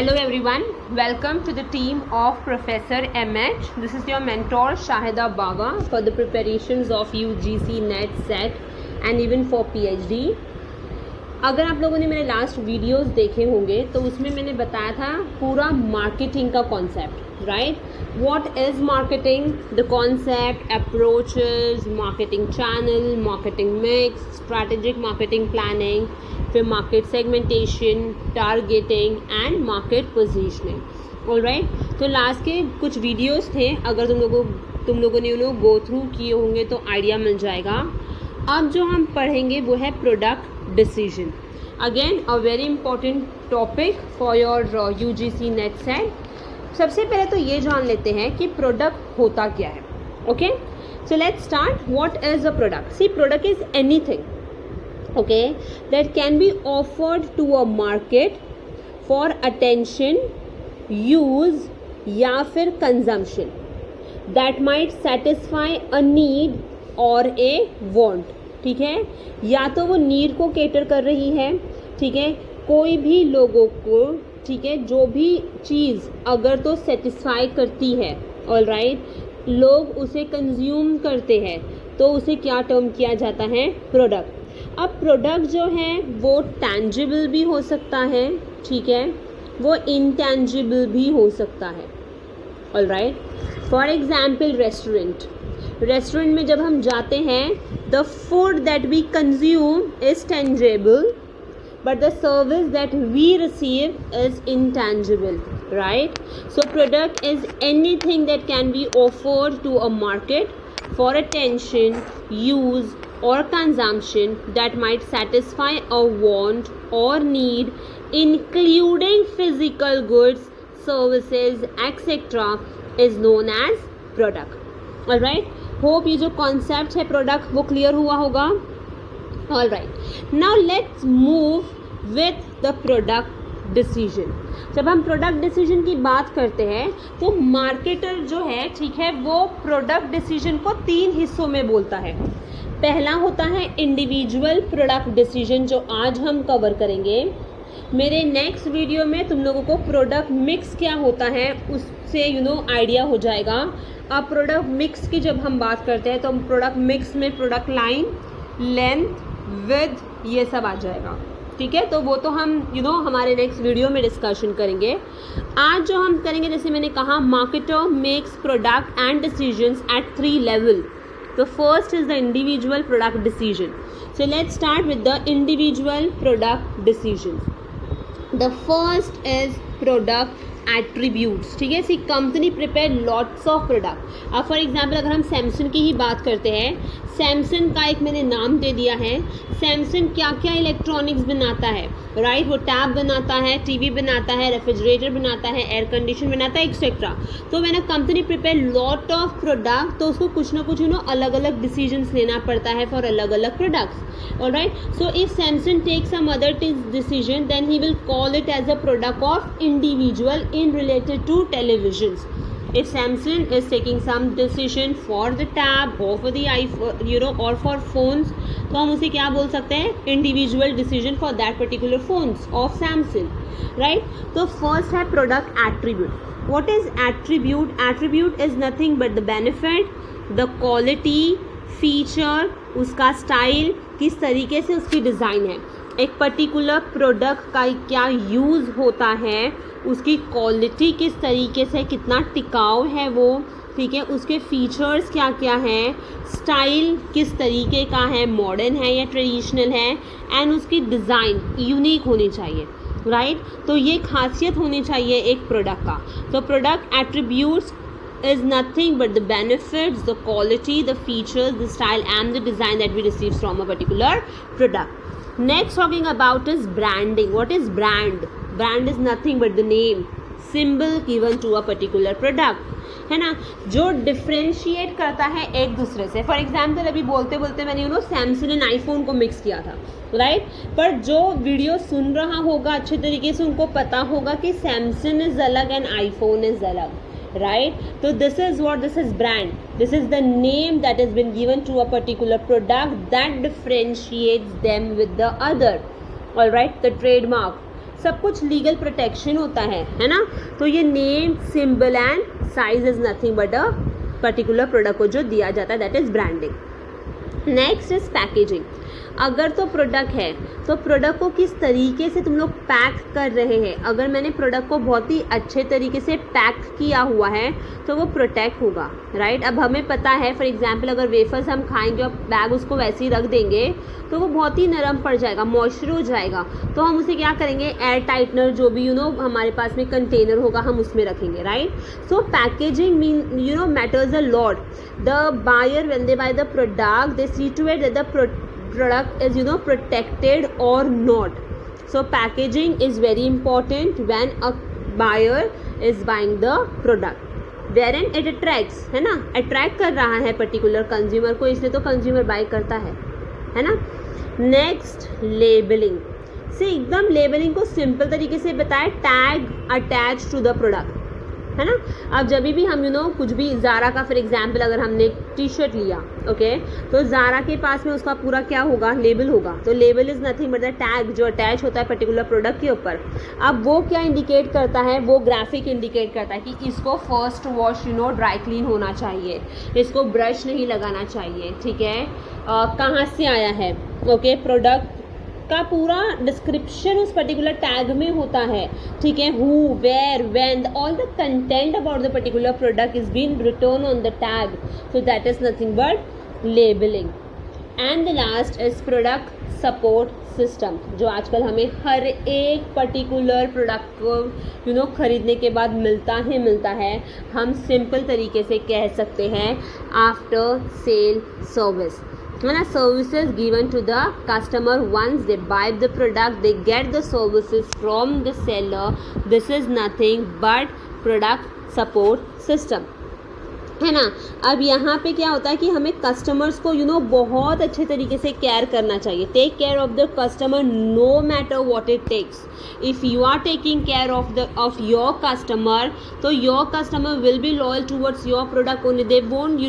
Hello everyone, welcome to the team of Professor MH. This is your mentor Shahida Bawa for the preparations of UGC NET SET and even for PhD. अगर आप लोगों ने मेरे last videos देखे होंगे तो उसमें मैंने बताया था पूरा मार्केटिंग का concept, right? What is marketing, the concept, approaches, marketing channel, marketing mix, strategic marketing planning, फिर market segmentation, targeting and market positioning. Alright, तो लास्ट के कुछ वीडियोस थे, अगर तुम लोगों ने उन्हें गो थ्रू किए होंगे तो आइडिया मिल जाएगा। अब जो हम पढ़ेंगे वो है product decision. Again a very important topic for your UGC net set. सबसे पहले तो ये जान लेते हैं कि प्रोडक्ट होता क्या है। Okay, so let's start. What is a product? See, product is anything, okay, that can be offered to a market for attention, use या फिर consumption that might satisfy a need or a want। ठीक है, या तो वो need को cater कर रही है, ठीक है, कोई भी लोगों को, ठीक है, जो भी चीज़ अगर तो सेटिस्फाई करती है, ऑलराइट, लोग उसे कंज्यूम करते हैं, तो उसे क्या टर्म किया जाता है? प्रोडक्ट। अब प्रोडक्ट जो है वो टैंजिबल भी हो सकता है, ठीक है, वो इनटैंजिबल भी हो सकता है। ऑलराइट, फॉर एग्जाम्पल रेस्टोरेंट में जब हम जाते हैं, the food that we consume is tangible but the service that we receive is intangible, right? So product is anything that can be offered to a market for attention, use or consumption that might satisfy a want or need, including physical goods, services, etc. is known as product. Alright, hope ये जो concept है product वो clear हुआ होगा। Alright, now let's move with the product decision। जब हम product decision की बात करते हैं तो मार्केटर जो है, ठीक है, वो प्रोडक्ट डिसीजन को 3 हिस्सों में बोलता है। पहला होता है इंडिविजुअल प्रोडक्ट डिसीजन, जो आज हम कवर करेंगे। मेरे नेक्स्ट वीडियो में तुम लोगों को प्रोडक्ट मिक्स क्या होता है उससे आइडिया हो जाएगा। अब प्रोडक्ट मिक्स की जब हम बात करते हैं तो प्रोडक्ट मिक्स में प्रोडक्ट लाइन, लेंथ, विड्थ, ये सब आ जाएगा, ठीक है। तो वो तो हम हमारे नेक्स्ट वीडियो में डिस्कशन करेंगे। आज जो हम करेंगे, जैसे मैंने कहा, marketer makes product and decisions eight 3 level. The first is the individual product decision. So let's start with the individual product decision. The first is product attributes। ठीक है, see company prepare lots of product. अब for example अगर हम Samsung की ही बात करते हैं, Samsung का एक मैंने नाम दे दिया है। सैमसंग क्या क्या इलेक्ट्रॉनिक्स बनाता है, राइट? वो टैब बनाता है, टीवी बनाता है, रेफ्रिजरेटर बनाता है, एयर कंडीशन बनाता है, एक्सेट्रा। तो मैंने company prepare lot of product, तो उसको कुछ ना कुछ अलग अलग डिसीजंस लेना पड़ता है फॉर अलग अलग products. Alright, so if Samsung take some other decision then he will call it as a product of individual in related to televisions. If Samsung is taking some decision for the tab or for the iPhone, or for phones, तो हम उसे क्या बोल सकते हैं? Individual decision for that particular phones of Samsung, right? तो first है product attribute. What is attribute? Attribute is nothing but the benefit, the quality, feature, उसका स्टाइल, किस तरीके से उसकी डिज़ाइन है, एक पर्टिकुलर प्रोडक्ट का क्या यूज़ होता है, उसकी क्वालिटी किस तरीके से, कितना टिकाऊ है वो, ठीक है, उसके फीचर्स क्या क्या हैं, स्टाइल किस तरीके का है, मॉडर्न है या ट्रेडिशनल है, एंड उसकी डिज़ाइन यूनिक होनी चाहिए, राइट? तो ये खासियत होनी चाहिए एक प्रोडक्ट का। तो product attributes is nothing but the benefits, the quality, the features, the style and the design that we receive from a particular product. Next talking about is branding. What is brand? Brand is nothing but the name, symbol given to a particular product, है ना, जो differentiate करता है एक दूसरे से। For example अभी बोलते बोलते मैंने सैमसंग एंड आईफोन को मिक्स किया था, राइट? पर जो वीडियो सुन रहा होगा अच्छे तरीके से उनको पता होगा कि सैमसंग इज अलग एंड आईफोन इज अलग, right? So this is brand. This is the name that has been given to a particular product that differentiates them with the other. All right, the trademark, सब कुछ legal protection होता है ना। तो ये name, symbol and size is nothing but a particular product को जो दिया जाता है, that is branding. Next is packaging. अगर तो प्रोडक्ट है तो प्रोडक्ट को किस तरीके से तुम लोग पैक कर रहे हैं। अगर मैंने प्रोडक्ट को बहुत ही अच्छे तरीके से पैक किया हुआ है तो वो प्रोटेक्ट होगा, राइट। अब हमें पता है, फॉर एग्जांपल अगर वेफर्स हम खाएंगे और बैग उसको वैसे ही रख देंगे तो वो बहुत ही नरम पड़ जाएगा, मॉइस्चर हो जाएगा। तो हम उसे क्या करेंगे, एयर टाइटनर जो भी हमारे पास में कंटेनर होगा हम उसमें रखेंगे, right. So packaging mean matters a lot. The buyer when they buy the product they see to it that the product is protected or not. So packaging is very important when a buyer is buying the product wherein it attracts, है ना, attract कर रहा है particular consumer को, इसलिए तो consumer buy करता है ना। next labeling से एकदम labeling को simple तरीके से बताए, tag attached to the product, है ना। अब जब भी हम कुछ भी ज़ारा का फॉर एग्जांपल अगर हमने टी शर्ट लिया, ओके, तो ज़ारा के पास में उसका पूरा क्या होगा, लेबल होगा। तो label is nothing but the tag जो अटैच होता है पर्टिकुलर प्रोडक्ट के ऊपर। अब वो क्या इंडिकेट करता है, वो ग्राफिक इंडिकेट करता है कि इसको फर्स्ट वॉश ड्राई क्लीन होना चाहिए, इसको ब्रश नहीं लगाना चाहिए, ठीक है। कहाँ से आया है, ओके, प्रोडक्ट का पूरा डिस्क्रिप्शन उस पर्टिकुलर टैग में होता है, ठीक है। Who, where, when, all the content about the particular product is been written on the tag, so that is nothing but labelling. And the last is product support system, जो आजकल हमें हर एक particular product को खरीदने के बाद मिलता है। हम सिंपल तरीके से कह सकते हैं after sale service, services given to the customer once they buy the product, they get the services from the seller. This is nothing but product support system, है ना। अब यहाँ पे क्या होता है कि हमें कस्टमर्स को बहुत अच्छे तरीके से केयर करना चाहिए। Take care of the customer no matter what it takes. If you are taking care of your customer, तो your customer will be loyal towards your product only. They won't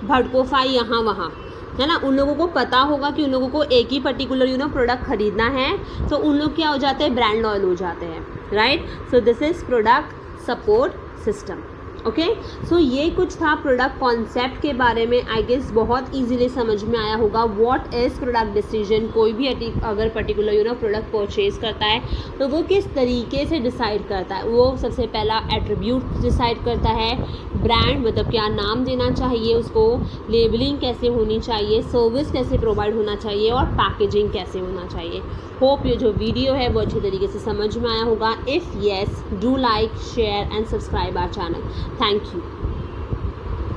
भड़कोफाई यहाँ वहाँ, है ना। उन लोगों को पता होगा कि उन लोगों को एक ही पर्टिकुलर प्रोडक्ट खरीदना है, तो उन लोग क्या हो जाते हैं, ब्रांड लॉयल हो जाते हैं, right. So this is product support system, okay. So ये कुछ था प्रोडक्ट कॉन्सेप्ट के बारे में। आई गेस बहुत इजीली समझ में आया होगा व्हाट इज़ प्रोडक्ट डिसीजन। कोई भी अगर पर्टिकुलर प्रोडक्ट परचेज करता है तो वो किस तरीके से डिसाइड करता है। वो सबसे पहला एट्रीब्यूट डिसाइड करता है, ब्रांड मतलब क्या नाम देना चाहिए उसको, लेबलिंग कैसे होनी चाहिए, सर्विस कैसे प्रोवाइड होना चाहिए और पैकेजिंग कैसे होना चाहिए। होप ये जो वीडियो है वो अच्छे तरीके से समझ में आया होगा। If yes, do like, share and subscribe our channel. Thank you.